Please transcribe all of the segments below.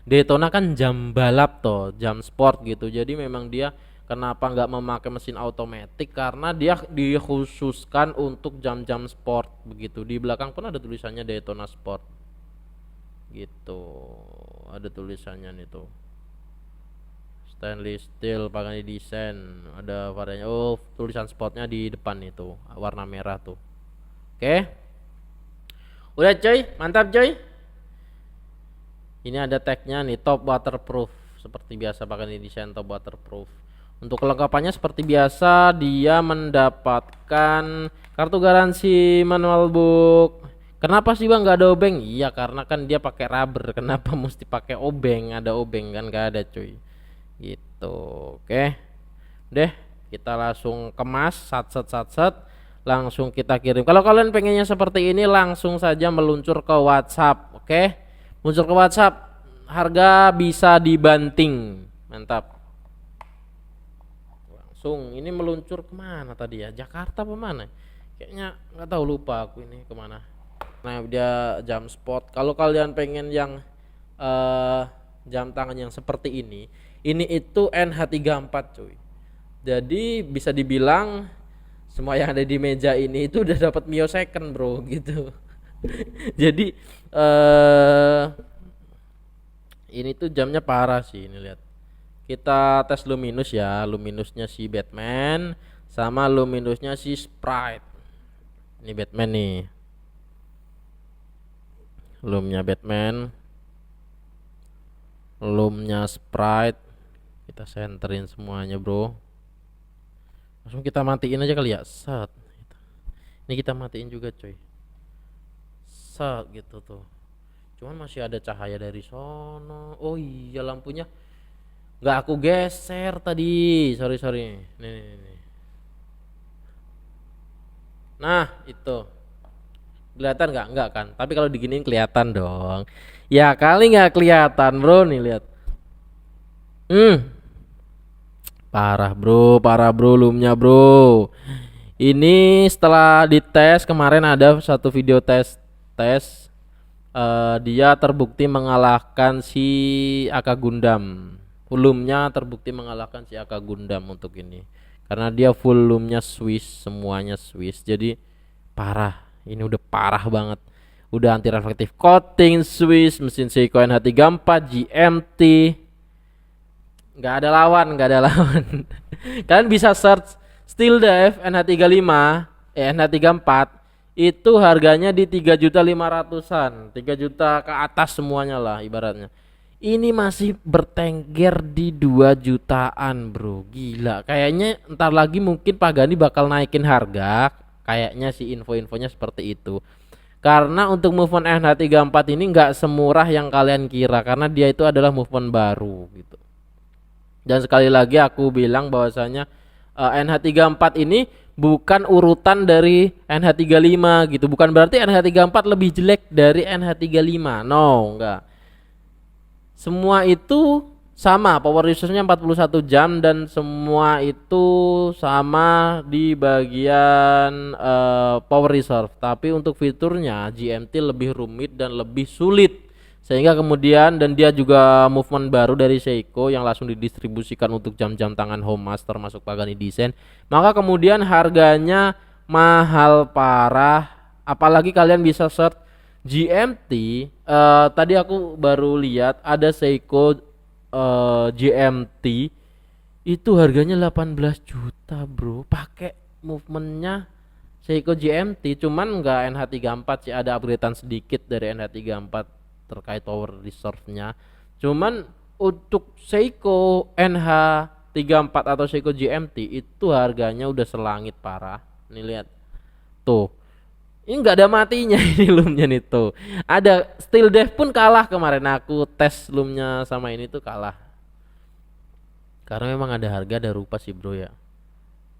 Daytona kan jam balap toh, jam sport gitu. Jadi memang dia kenapa nggak memakai mesin automatic karena dia dikhususkan untuk jam-jam sport begitu. Di belakang pun ada tulisannya Daytona Sport gitu. Ada tulisannya nih tuh. Stainless steel Pagani desain, ada variannya. Oh, tulisan sportnya di depan itu warna merah tuh. Oke, udah coy, mantap coy. Ini ada tagnya nih, top waterproof. Seperti biasa Pagani desain top waterproof. Untuk kelengkapannya seperti biasa, dia mendapatkan kartu garansi, manual book. Kenapa sih bang nggak ada obeng? Iya karena kan dia pakai rubber. Kenapa mesti pakai obeng? Ada obeng kan nggak ada cuy. Gitu. Oke. Deh, kita langsung kemas, sat, langsung kita kirim. Kalau kalian pengennya seperti ini, langsung saja meluncur ke WhatsApp. Oke, muncul ke WhatsApp, harga bisa dibanting. Mantap. Langsung ini meluncur kemana tadi ya? Jakarta apa mana? Kayaknya nggak tahu, lupa aku ini kemana. Nah dia jam sport. Kalau kalian pengen yang jam tangan yang seperti ini itu NH34 cuy. Jadi bisa dibilang semua yang ada di meja ini itu udah dapat Mio second bro gitu. Jadi ini tuh jamnya parah sih, ini lihat. Kita tes luminous ya, luminusnya si Batman sama luminusnya si Sprite. Ini Batman nih. Lumnya Batman, lumnya Sprite. Kita senterin semuanya, bro. Langsung kita matiin aja kali ya. Set. Ini kita matiin juga, coy. Set gitu tuh. Cuman masih ada cahaya dari sono. Oh iya lampunya nggak aku geser tadi. Sorry. Nih. Nah, itu. Kelihatan nggak? Nggak kan? Tapi kalau diginiin kelihatan dong. Ya kali nggak kelihatan, bro. Nih lihat. Parah bro, lumnya bro. Ini setelah dites kemarin ada satu video tes dia terbukti mengalahkan si Aka Gundam. Lumnya terbukti mengalahkan si Aka Gundam untuk ini. Karena dia full lumnya Swiss, semuanya Swiss. Jadi parah. Ini udah parah banget. Udah anti reflektif coating Swiss, mesin Seiko NH34 GMT. Nggak ada lawan. Kalian bisa search Steel Dive NH35, NH34 itu harganya di 3.500.000-an, 3 juta ke atas semuanya lah ibaratnya. Ini masih bertengger di 2 jutaan, bro. Gila. Kayaknya ntar lagi mungkin Pagani bakal naikin harga. Kayaknya sih info-infonya seperti itu. Karena untuk movement NH34 ini nggak semurah yang kalian kira, karena dia itu adalah movement baru gitu. Dan sekali lagi aku bilang bahwasanya NH34 ini bukan urutan dari NH35 gitu. Bukan berarti NH34 lebih jelek dari NH35. No, enggak. Semua itu sama, power resource-nya 41 jam dan semua itu sama di bagian power reserve. Tapi untuk fiturnya GMT lebih rumit dan lebih sulit. Sehingga kemudian dan dia juga movement baru dari Seiko yang langsung didistribusikan untuk jam-jam tangan Home Master masuk Pagani Design. Maka kemudian harganya mahal parah. Apalagi kalian bisa search GMT. Tadi aku baru lihat ada Seiko GMT itu harganya 18 juta bro, pakai movementnya Seiko GMT, cuman enggak NH34 sih, ada upgradean sedikit dari NH34 terkait power reserve-nya. Cuman untuk Seiko NH34 atau Seiko GMT itu harganya udah selangit parah. Nih lihat tuh, ini nggak ada matinya ini lumnya nih tuh. Ada Steel Dive pun kalah kemarin aku tes lumnya sama ini tuh kalah. Karena memang ada harga ada rupa sih bro ya.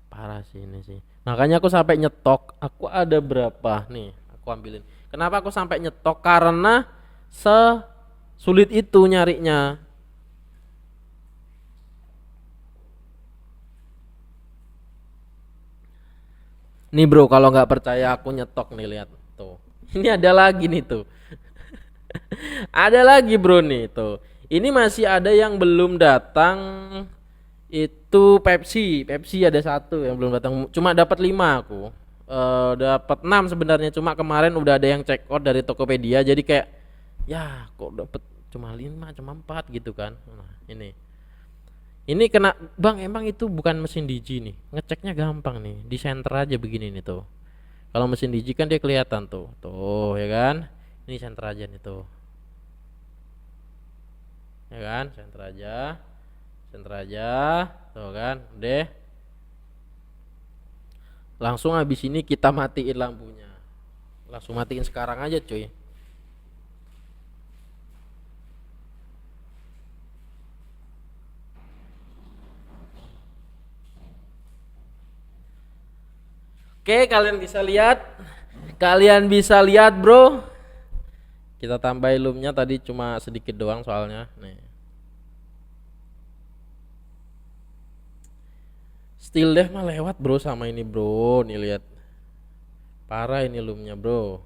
Parah sih ini sih. Makanya aku sampai nyetok. Aku ada berapa nih? Aku ambilin. Kenapa aku sampai nyetok? Karena sesulit itu nyarinya. Nih bro, kalau nggak percaya aku nyetok nih, lihat tuh. Ini ada lagi nih tuh. Ada lagi bro nih tuh. Ini masih ada yang belum datang, itu Pepsi ada satu yang belum datang, cuma dapat 5 aku. Dapat 6 sebenarnya, cuma kemarin udah ada yang check out dari Tokopedia, jadi kayak ya kok dapat cuma 5 cuma 4 gitu kan. Nah, ini kena bang, emang itu bukan mesin Digi nih, ngeceknya gampang nih, di center aja begini nih tuh. Kalau mesin Digi kan dia kelihatan tuh ya kan. Ini center aja nih tuh, ya kan, center aja tuh kan. Deh, langsung habis ini kita matiin lampunya, langsung matiin sekarang aja cuy. Oke, kalian bisa lihat bro, kita tambahin loomnya tadi cuma sedikit doang soalnya nih. Steel Dev mah lewat bro sama ini bro, nih lihat, parah ini loomnya bro.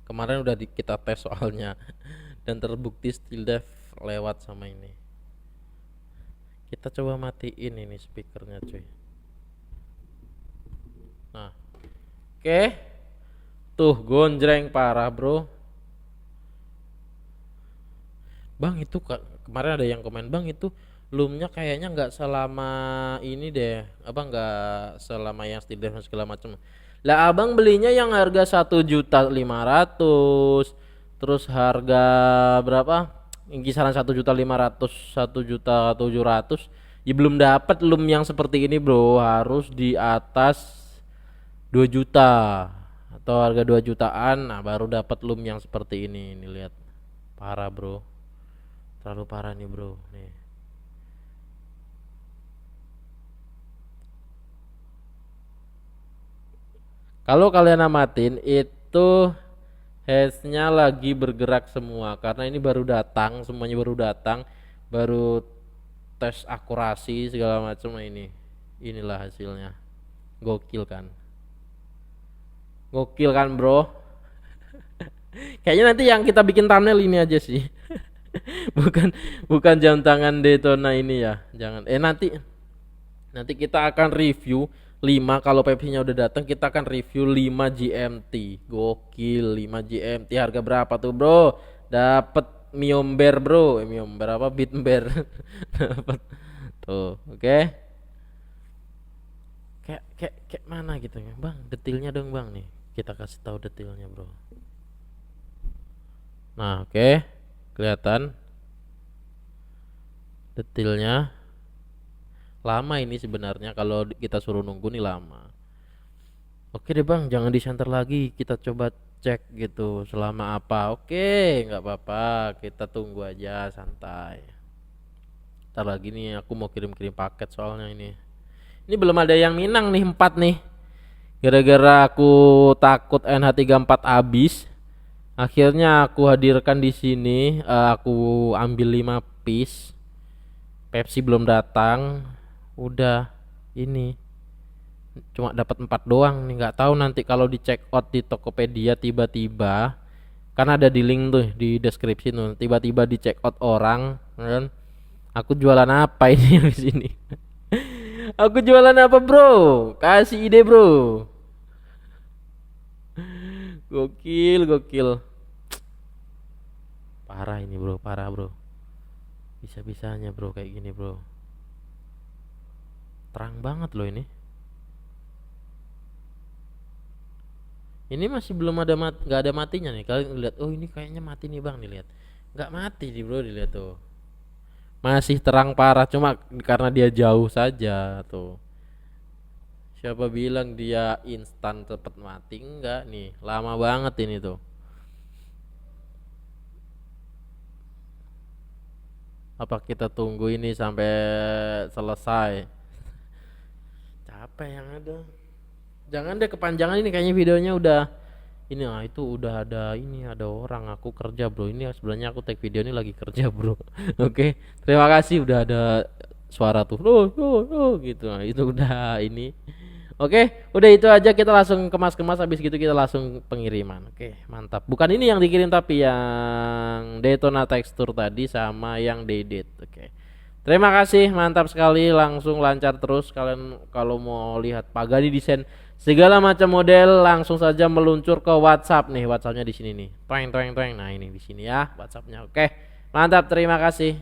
Kemarin udah kita tes soalnya dan terbukti Steel Dev lewat sama ini. Kita coba matiin ini speakernya cuy. Nah, oke, tuh gonjreng parah bro. Bang itu kemarin ada yang komen, bang itu loomnya kayaknya nggak selama ini deh, apa nggak selama yang Steel Dev segala macam. Lah abang belinya yang harga 1.500.000, terus harga berapa? Yang kisaran 1.500.000, 1.700.000. Ya belum dapat loom yang seperti ini bro, harus di atas 2 juta atau harga 2 jutaan. Nah baru dapat loom yang seperti ini. Nih lihat, parah bro, terlalu parah nih bro nih. Kalau kalian amatin itu hashnya lagi bergerak semua karena ini baru datang, semuanya baru datang, baru tes akurasi segala macam. Inilah hasilnya, gokil kan, gokil kan bro. Kayaknya nanti yang kita bikin thumbnail ini aja sih. bukan bukan jam tangan Daytona ini ya, jangan. Nanti kita akan review 5, kalau Pepsi-nya udah datang kita akan review 5 GMT. Gokil, 5 GMT harga berapa tuh, Bro? Dapat Miomber, Bro. Miomber apa? Bitmber. Dapat. Tuh, oke. Kayak mana gitu ya, Bang? Detailnya dong, Bang nih. Kita kasih tahu detailnya, Bro. Nah, oke. Kelihatan detailnya. Lama ini sebenarnya, kalau kita suruh nunggu nih lama. Oke deh bang, jangan di center lagi, kita coba cek gitu selama apa. Oke, nggak apa-apa, kita tunggu aja santai. Ntar lagi nih aku mau kirim-kirim paket soalnya ini belum ada yang minang nih 4 nih. Gara-gara aku takut NH34 habis, akhirnya aku hadirkan di sini. Aku ambil 5 piece. Pepsi belum datang, udah ini cuma dapat 4 doang nih. Nggak tahu nanti kalau di check out di Tokopedia tiba-tiba, kan ada di link tuh di deskripsi tuh, tiba-tiba di check out orang kan, aku jualan apa ini di sini. Aku jualan apa bro, kasih ide bro. Gokil parah ini bro, parah bro. Bisa-bisanya bro kayak gini bro, terang banget loh ini. Ini masih belum ada nggak ada matinya nih. Kalian lihat, oh ini kayaknya mati nih bang, nih lihat. Nggak mati nih bro, dilihat tuh. Masih terang parah, cuma karena dia jauh saja tuh. Siapa bilang dia instan cepet mati? Enggak nih, lama banget ini tuh. Apa kita tunggu ini sampai selesai? Capek yang ada. Jangan deh kepanjangan, ini kayaknya videonya udah ini. Nah itu udah ada orang, aku kerja bro. Ini sebenarnya aku take video ini lagi kerja bro. Oke, terima kasih udah ada suara tuh. Oh gitu. Nah itu udah ini. Oke, udah itu aja, kita langsung kemas-kemas, habis gitu kita langsung pengiriman. Oke, mantap. Bukan ini yang dikirim tapi yang Daytona Texture tadi sama yang Dedet. Oke. Terima kasih, mantap sekali, langsung lancar terus. Kalian kalau mau lihat Pagani desain segala macam model langsung saja meluncur ke WhatsApp nih. WhatsAppnya di sini nih. Toeng toeng toeng. Nah, ini di sini ya WhatsAppnya. Oke. Mantap, terima kasih.